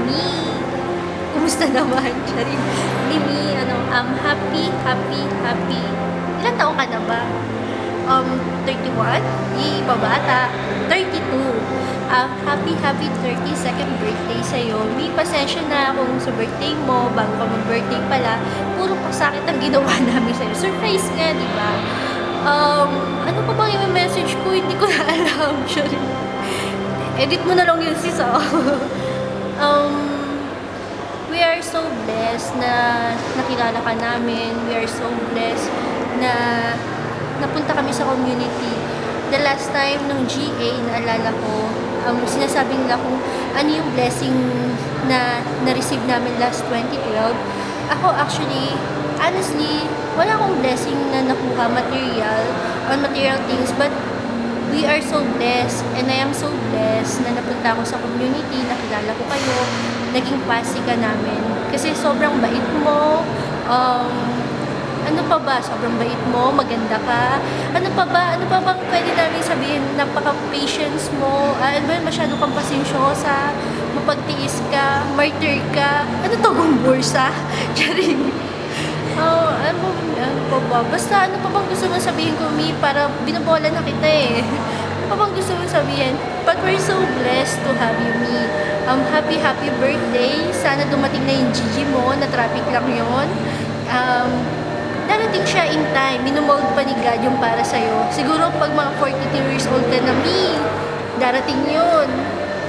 Mi. Kumusta naman? Charing. Mi, happy. Ilan taong ka na ba? 31? Ibabata. 32. Happy 32nd birthday sa'yo. Mi, pasensya na kung sa birthday mo, bago ka mag-birthday pala, puro pasakit ang ginawa namin sa'yo. Surprise nga, di ba? Ano pa bang yung message ko? Hindi ko na alam. Charing. Edit mo na lang yun, sis. We are so blessed na nakilala ka namin. We are so blessed na napunta kami sa community. The last time nung GA, naalala ko, sinasabi nila kung ano yung blessing na na-receive namin last 2012. Ako actually, honestly, wala akong blessing na nakuha on material things, but we are so blessed, and I am so blessed na napunta ako sa community, nakilala ko kayo, naging pasi ka namin. Kasi sobrang bait mo, ano pa ba? Sobrang bait mo, maganda ka. Ano pa bang pwede namin sabihin? Napaka-patience mo, masyado kang pasensyosa, mapagtiis ka, martyr ka. Ano to, gumbursa? Charing. Ano pa ba? Basta ano pa bang gusto mo sabihin ko, Mi? Para binabola na kita eh. Ano pa bang gusto mo sabihin? But we're so blessed to have you, Mi. Happy birthday. Sana dumating na yung Gigi mo, na traffic lang yun. Darating siya in time. Minumold pa ni God yung para sa'yo. Siguro pag mga 42 years old ka na, Mi, darating yun.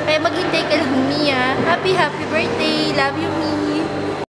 Kaya maghintay ka lang, Mi, ha? Happy birthday. Love you, Mi.